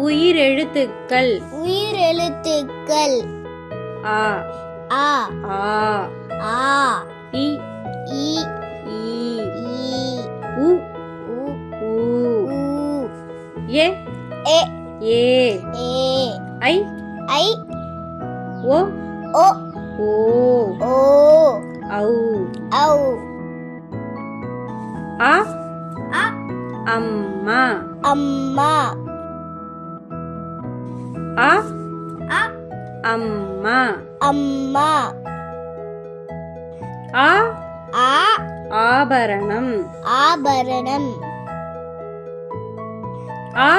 உயிரெழுத்துக்கள் உயிரெழுத்துக்கள் ஆ ஆ ஆ ஆ இ இ ஈ ஈ உ உ ஊ ஊ எ எ ஏ ஏ ஐ ஐ ஓ ஓ ஓ ஓ ஔ ஔ ஆ அ அம்மா அம்மா ஆ அ அம்மா அம்மா ஆ ஆ ஆபரணம் ஆபரணம் ஆ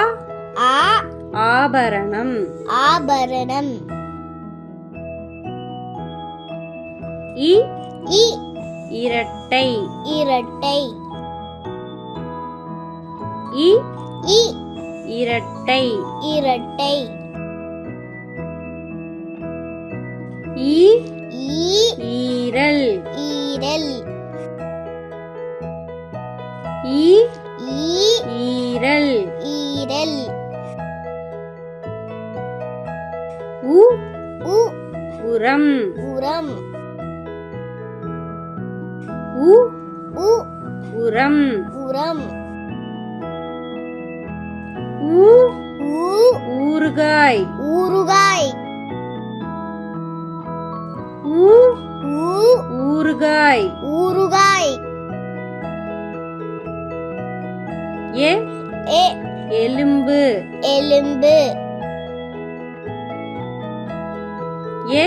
ஆ ஆபரணம் ஆபரணம் இ இ இரட்டை இரட்டை இ இ இரட்டை இரட்டை ஈ ஈ ஈரல் ஈரல் ஈ ஈ ஈரல் ஈரல் உ உ உரம் உரம் உ உ உரம் உரம் ஊ ஊ ஊறுகாய் ஊறுகாய் ஊ ஊ ஊறுகாய் ஊறுகாய் எ எ எலும்பு எலும்பு எ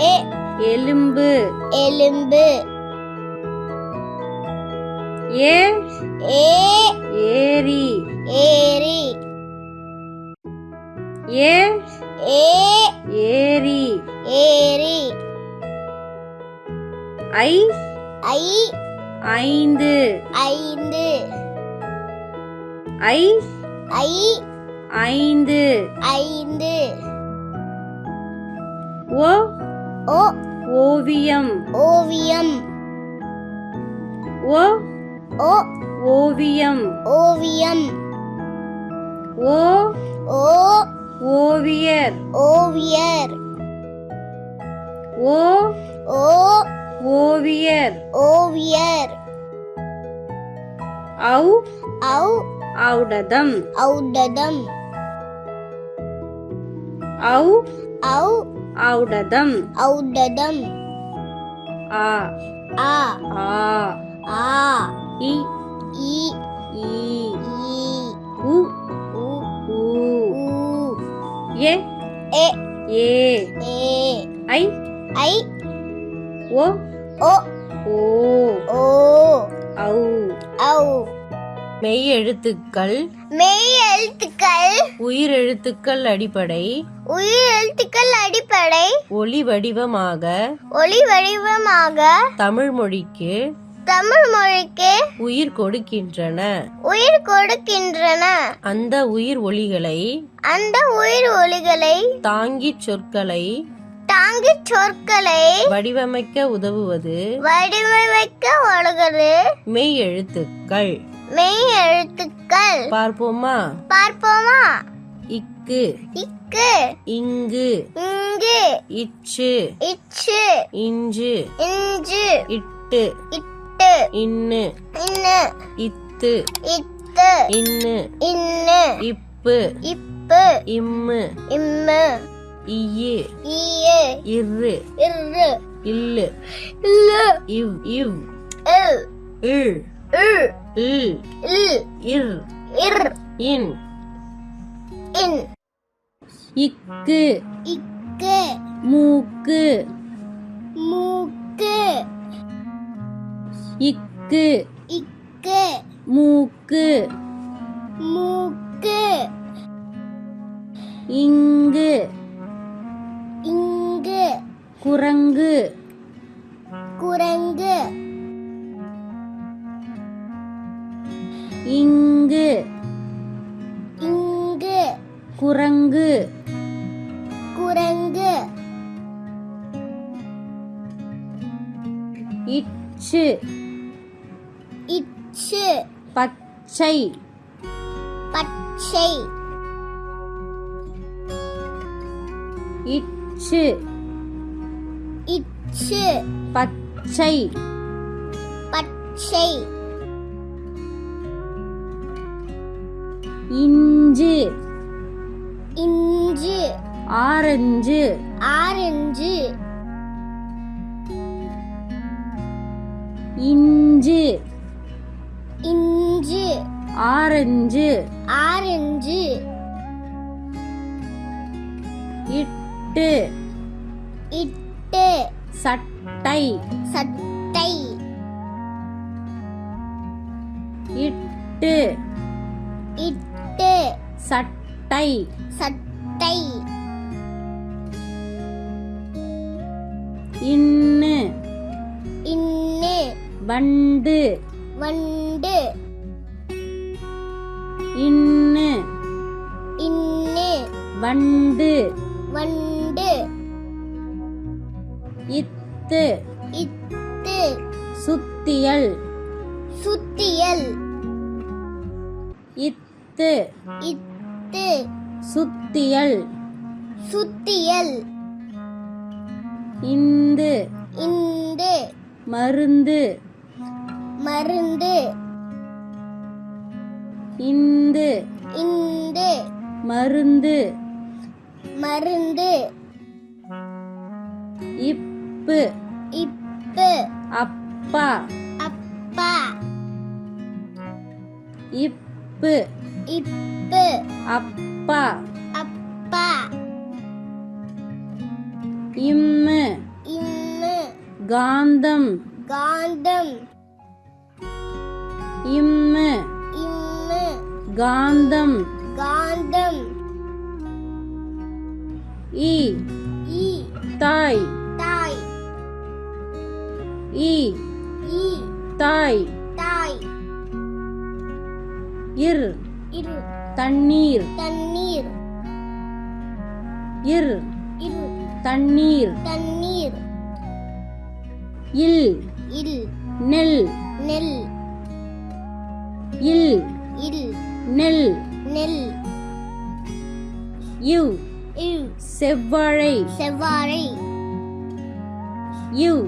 எ எலும்பு எலும்பு ஏ ஏ ஏரி ஏரி ஏ ஏ ஏரி ஏரி ஐ ஐ ஐந்து ஐந்து ஐ ஐ ஐந்து ஐந்து ஓ ஓ ஓவியம் ஓவியம் ஓ ஓ ஓவியம் ஓவியம் ஓ ஓ ஓவியர் ஓவியர் ஓ ஓ ஓவியர் ஓவியர் ஔ ஔ ஔடதம் ஔடதம் ஔ ஔ ஔடதம் ஔடதம் ஆ ஆ ஆ ஆ இ இ ஈ ஈ உ உ ஊ ஊ எ எ ஏ ஏ ஐ ஐ ஓ ஓ ஓ ஓ ஔ ஔ மெய் எழுத்துக்கள் மெய் எழுத்துக்கள் உயிரெழுத்துக்கள் அடிப்படை உயிர் எழுத்துக்கள் அடிப்படை ஒலி வடிவமாக ஒளி வடிவமாக தமிழ் மொழிக்கு தமிழ் மொழிக்கு உயிர் கொடுக்கின்றன. உயிர் கொடுக்கின்றன. அந்த உயிர் ஒலிகளை அந்த உயிர் ஒலிகளை தாங்கிச் சொற்களை தாங்கிச் சொற்களை வடிவமைக்க உதவுவது வடிவமைக்க உதவுவது மெய் எழுத்துக்கள். மெய் எழுத்துக்கள். பார்ப்போமா? இக்கு, இக்கு, இங்கு, இங்கு, இச்சு, இச்சு, இஞ்சு, இஞ்சு, இட்டு, இட்டு, இன்னு, இன்னு, இத்து, இத்து, இன்னு, இன்னு, இப்பு, இப்பு, இம்மு, இம்மு, இய்யு, ஈயு, இர்ரு, இர்ரு, இல்லு, இல்லு, இவ், இவ், இல், இள், இல், இல், இல், இர், இர், இன், இன். இக்கு, இக்கு, மூக்கு, மூக்கு, இக்கு, இக்கு, மூக்கு, மூக்கு, இங்கு, இங்கு, குரங்கு, குரங்கு, இங்கு, இங்கு, குரங்கு, குரங்கு, இச்சு, இச்சு, பச்சை, பச்சை, இச்சு இச்சு பச்சை பச்சை inch inch orange orange inch inch orange orange இட்டு இட்டு சட்டை சட்டை இட்டு இட்டு சட்டை சட்டை இன்னு இன்னு வண்டு வண்டு இன்னு இன்னு வண்டு வண்டு இத்து இத்து சுத்தியல் சுத்தியல் இத்து இத்து சுத்தியல் சுத்தியல் இந்து இந்து மருந்து மருந்து இந்து இந்து மருந்து மருந்து இப்பு இப்பு அப்பா அப்பா இப்பு இப்பு அப்பா அப்பா இம்மு இம்மு காந்தம் காந்தம் இம்மு இம்மு காந்தம் காந்தம் இ ஈ தாய் தாய் இ ஈ தாய் தாய் இர் இரு தண்ணீர் தண்ணீர் இர் இரு தண்ணீர் தண்ணீர் இல் இல் நெல் நெல் இல் இல் நெல் நெல் இவ் இவ் செவ்வாழை செவ்வாழை இவ்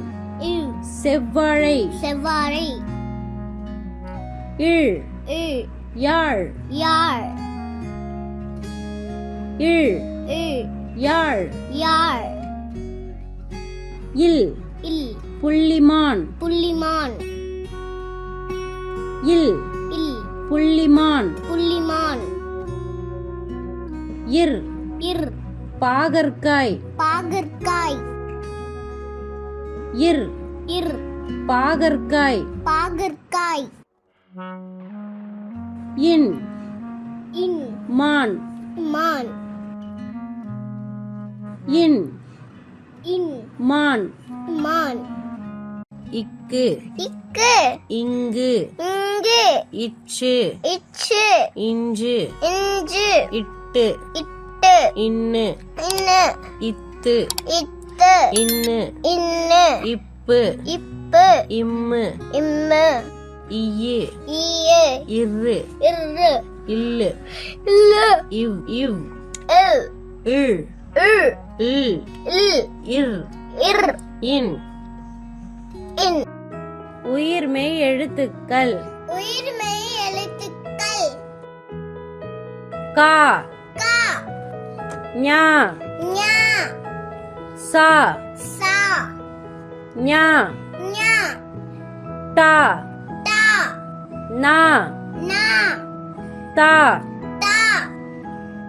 இவ் செவ்வாழை செவ்வாழை இழ் இழ் யாழ் யாழ் இழ் இழ் யாழ் யாழ் இல் இல் புள்ளிமான் புள்ளிமான் இல் இல் புள்ளிமான் புள்ளிமான் இர் இர் பாகற்காய் பாகற்காய் இர் இர் பாகற்காய் பாகற்காய் இன் இன் மான் மான் இன் இன் மான் மான் இக்கு இக்கு இங்கு இங்கு இச்சு இச்சு இஞ்சு இஞ்சு இட்டு இட்டு இன்னு இன்னு இத்து இத்து இன்னு இன்னு இப்பு இப்பு இம்மு இம்மு இய்யு ஈயு இர்ரு இர்ரு இல்லு இல்லு இவ் இவ் இல் இழ் இல் இல் இல் இர் இர் இன் இன் உயிர்மெய் எழுத்துக்கள் உயிர்மெய் எழுத்துக்கள் கா கா ஞா ஞா சா சா ஞா ஞா டா டா நா நா தா டா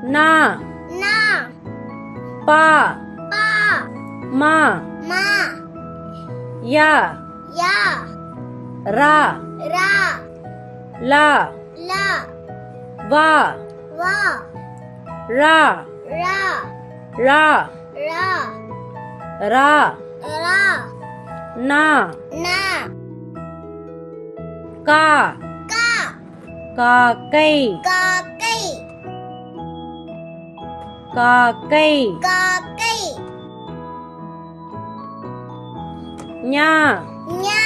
நா நா பா பா மா மா யா யா ரா ரா லா லா வா வா ரா ரா லா ரா ரா ரா நா நா கா கா காக்கை காக்கை காக்கை காக்கை ஞா ஞா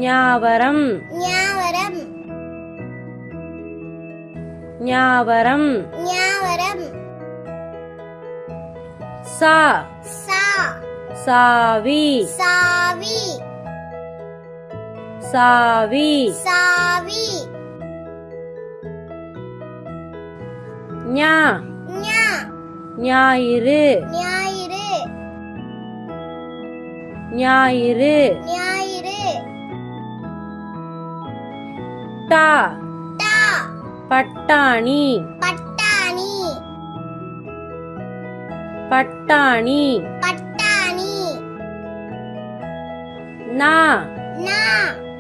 ஞாவரம் ஞாவரம் ஞாவரம் ஞாவரம் சா சா சாவி சாவி சாவி சாவி ஞா ஞா ஞாயிறு ஞாயிறு ஞாயிறு ஞாயிறு டா டா பட்டாணி பட்டாணி பட்டாணி பட்டாணி நா நா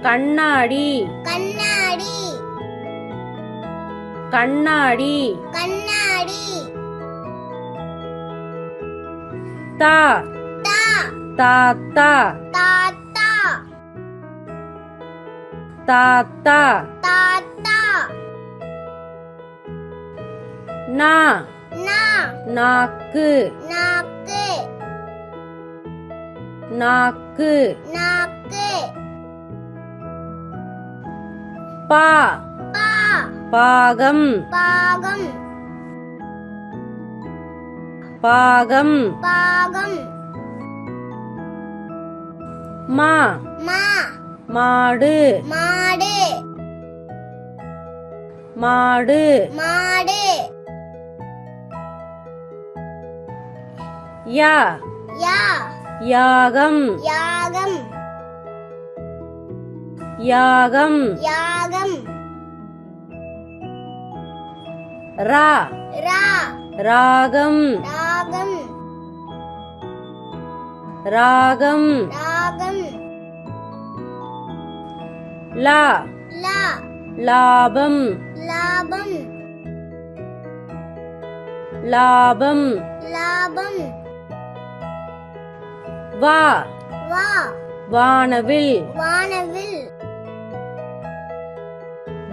கண்ணாடி கண்ணாடி கண்ணாடி கண்ணாடி தா தா தாத்தா தாத்தா தாத்தா தாத்தா நா நா நாக்கு நாக்கு நாக்கு நாக்கு பா பா பாகம் பாகம் பாகம் பாகம் மா மா மாடு மாடு மாடு மாடு யா யா யாகம் யாகம் யாகம் யாகம் ரா ரா ராகம் ராகம் ராகம் ராகம் லா லா லாபம் லாபம் லாபம் லாபம் வா வா வானவில் வானவில்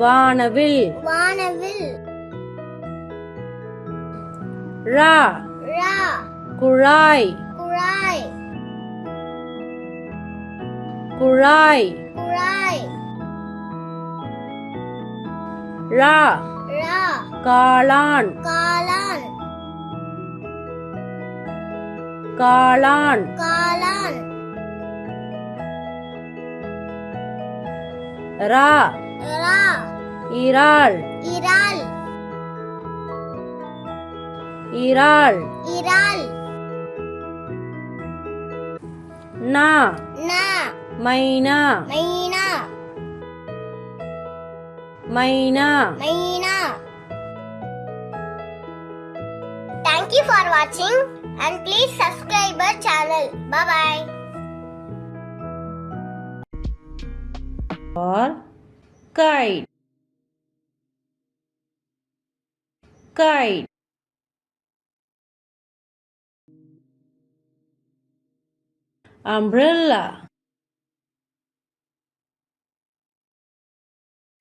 வானவில் வானவில் ரா ரா குழாய் குழாய் குழாய் குழாய் ரா ரா காளான் காளான் காளான் காளான் ரா ரா இறால் இறால் இறால் இறால் நா நா மைனா மைனா மைனா மைனா. Thank you for watching and please subscribe our channel. Bye bye. or kite kite umbrella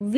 V